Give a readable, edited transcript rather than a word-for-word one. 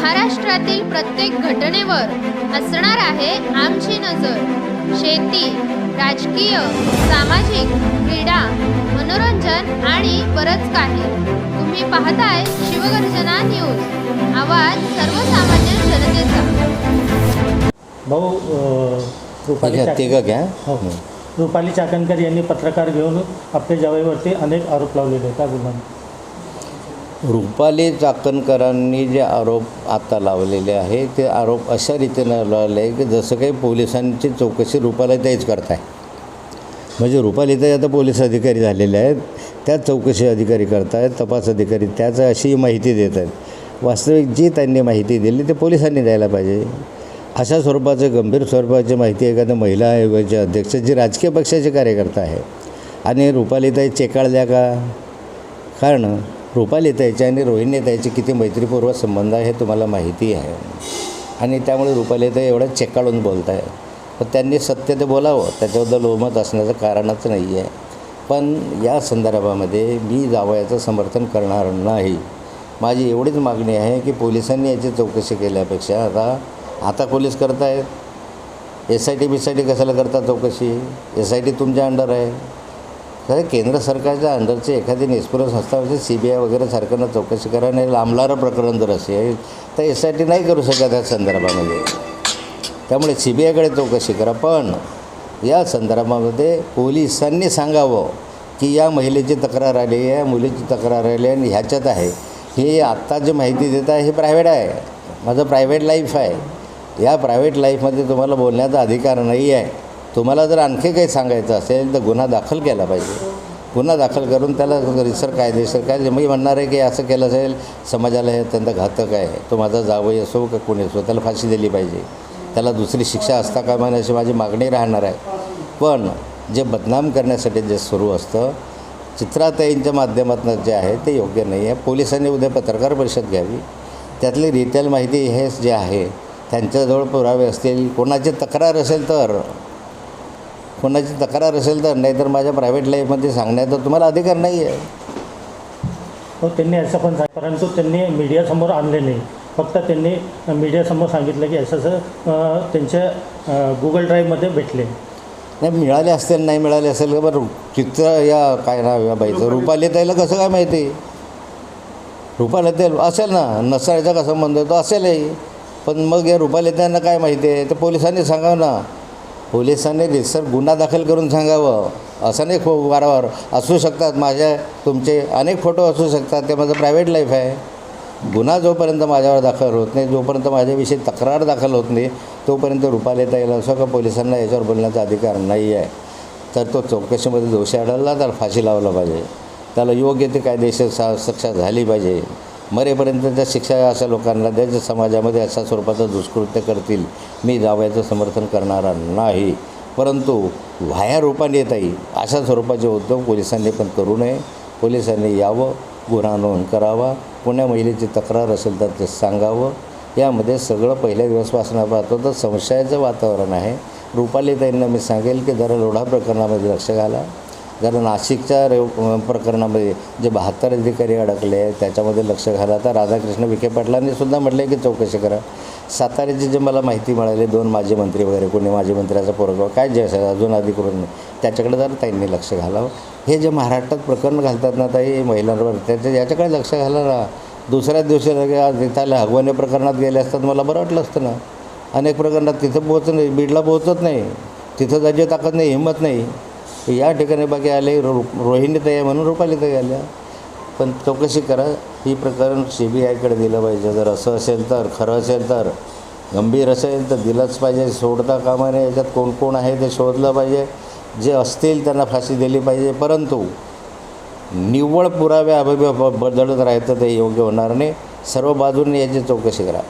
महाराष्ट्रातील प्रत्येक घटनेवर असणार आहे आमची नजर। शेती, राजकीय, सामाजिक, क्रीडा, मनोरंजन आणि बरंच काही। तुम्ही पाहताय शिवगर्जना न्यूज, आवाज सर्वसामान्य जनतेचा। भाऊ रुपाली चाकणकर यांनी पत्रकार घेऊन आपल्या जावयावरती अनेक आरोप लावलेले आहेत, काय बोलणार? रुपाली चाकणकरांनी जे आरोप आता लावलेले आहे ते आरोप अशा रीतीनं लावले आहे की जसं काही पोलिसांची चौकशी रुपालीताईच करताय। म्हणजे रुपालीताई आता पोलीस अधिकारी झालेले आहेत, त्याच चौकशी अधिकारी करतायत, तपास अधिकारी त्याच अशी माहिती देत आहेत। वास्तविक जी त्यांनी माहिती दिली ते पोलिसांनी द्यायला पाहिजे। अशा स्वरूपाचं गंभीर स्वरूपाची माहिती एखाद्या महिला आयोगाचे अध्यक्ष जे राजकीय पक्षाचे कार्यकर्ता आहे आणि रुपालीताई चेकाळल्या का? कारण रुपालीताईच्या आणि रोहिणीताईचे किती मैत्रीपूर्व संबंध आहे हे तुम्हाला माहिती आहे आणि त्यामुळे रुपालीताई एवढं चेकाळून बोलत आहे। पण त्यांनी सत्य ते बोलावं, त्याच्याबद्दल ओमत असण्याचं कारणच नाही आहे। पण या संदर्भामध्ये मी जावयाचं समर्थन करणार नाही। माझी एवढीच मागणी आहे की पोलिसांनी याची चौकशी केल्यापेक्षा आता पोलीस करत आहेत, SIT कशाला करतात चौकशी? SIT तुमच्या अंडर आहे, तर केंद्र सरकारच्या अंडरचे एखादी निष्पन्न संस्था म्हणजे CBI वगैरे सारख्यांना चौकशी करा। नाही लांबणारं प्रकरण जर असेल तर SIT नाही करू शकत या संदर्भामध्ये, त्यामुळे CBIकडे चौकशी करा। पण या संदर्भामध्ये पोलिसांनी सांगावं की या महिलेची तक्रार आली आहे, मुलीची तक्रार आली आहे आणि ह्याच्यात आहे हे आत्ता जे माहिती देत आहे हे प्रायव्हेट आहे, माझं प्रायव्हेट लाईफ आहे। या प्रायव्हेट लाईफमध्ये तुम्हाला बोलण्याचा अधिकार नाही आहे। तुम्हाला जर आणखी काही सांगायचं असेल तर गुन्हा दाखल केला पाहिजे। गुन्हा दाखल करून त्याला रिसर कायदेशीर काय मी म्हणणार आहे की असं केलं असेल समाजाला हे अत्यंत घातक आहे, तो माझा जावई असो का कोणी असो त्याला फाशी दिली पाहिजे, त्याला दुसरी शिक्षा असता कामा नये अशी माझी मागणी राहणार आहे। पण जे बदनाम करण्यासाठी जे सुरू असतं चित्राताईंच्या माध्यमातून जे आहे ते योग्य नाही आहे। पोलिसांनी उद्या पत्रकार परिषद घ्यावी, त्यातली डिटेल माहिती हे जे आहे त्यांच्याजवळ पुरावे असतील, कोणाची तक्रार असेल तर नाहीतर माझ्या प्रायव्हेट लाईफमध्ये सांगण्याचा तुम्हाला अधिकार नाही आहे। हो, त्यांनी असं पण परंतु त्यांनी मीडियासमोर आणले नाही, फक्त त्यांनी मीडियासमोर सांगितलं की असं त्यांच्या गुगल ड्राईव्हमध्ये भेटले नाही। मिळाले असतील नाही मिळाले असेल का बरं? चित्र या काय नाव या बाईचं रुपालीताईला कसं काय माहिती? रुपालीताई असेल ना, नसायचा का संबंध तो असेलही, पण मग या रुपालीताईंना काय माहिती आहे ते पोलिसांनी सांगावं ना। पोलिसांनी रिसर गुन्हा दाखल करून सांगावं। असं नाही वारंवार असू शकतात माझ्या तुमचे अनेक फोटो असू शकतात, ते माझं प्रायव्हेट लाईफ आहे। गुन्हा जोपर्यंत माझ्यावर दाखल होत नाही, जोपर्यंत माझ्याविषयी तक्रार दाखल होत नाही तोपर्यंत रुपालीताईला असं का पोलिसांना याच्यावर बोलण्याचा अधिकार नाही आहे। तर तो चौकशीमध्ये दोषी आढळला तर फाशी लावला पाहिजे, त्याला योग्य ते कायदेशीर शिक्षा झाली पाहिजे। मरेपर्यंतच्या शिक्षा अशा लोकांना द्यायचं समाजामध्ये अशा स्वरूपाचं दुष्कृत्य करतील मी जावयाचं समर्थन करणारा नाही। परंतु व्हाया रुपालीताई अशा स्वरूपाचे उद्योग पोलिसांनी पण करू नये। पोलिसांनी यावं, गुन्हा नोंद करावा, कोण्या महिलेची तक्रार असेल तर ते सांगावं। यामध्ये सगळं पहिल्या दिवसपासून पाहतो तर संशयाचं वातावरण आहे। रुपालीताईंना मी सांगेल की जरा लोढा प्रकरणामध्ये लक्ष घाला, जरा नाशिकच्या प्रकरणामध्ये जे 72 अधिकारी अडकले आहेत त्याच्यामध्ये लक्ष घाला। तर राधाकृष्ण विखे पाटलांनी सुद्धा म्हटले की चौकशी करा। साताऱ्याची जे मला माहिती मिळाली 2 माजी मंत्री वगैरे कोणी माजी मंत्र्याचा पोरगा काय जे असेल अजून अधिकृत नाही त्याच्याकडे जरा ताईंनी लक्ष घालावं। हे जे महाराष्ट्रात प्रकरण घालतात ना ताई महिलांवर याच्याकडे लक्ष घाला ना। दुसऱ्याच दिवशी तिथल्या हगवणे प्रकरणात गेले असतात मला बरं वाटलं असतं ना। अनेक प्रकरणात तिथं पोहोचत नाही, बीडला पोहोचत नाही, तिथं त्याची ताकद नाही, हिंमत नाही। या ठिकाणी बाकी आले रोहिणीताई आहे म्हणून रुपालीताई आल्या। पण चौकशी करा, ही प्रकरण CBIकडे दिलं पाहिजे। जर असं असेल तर खरं असेल तर गंभीर असेल तर दिलंच पाहिजे, सोडता कामा नये। याच्यात कोण कोण आहे ते शोधलं पाहिजे, जे असतील त्यांना फाशी दिली पाहिजे। परंतु निव्वळ पुरावे अभावी बदलत राहायचं ते योग्य होणार नाही। सर्व बाजूंनी याची चौकशी करा।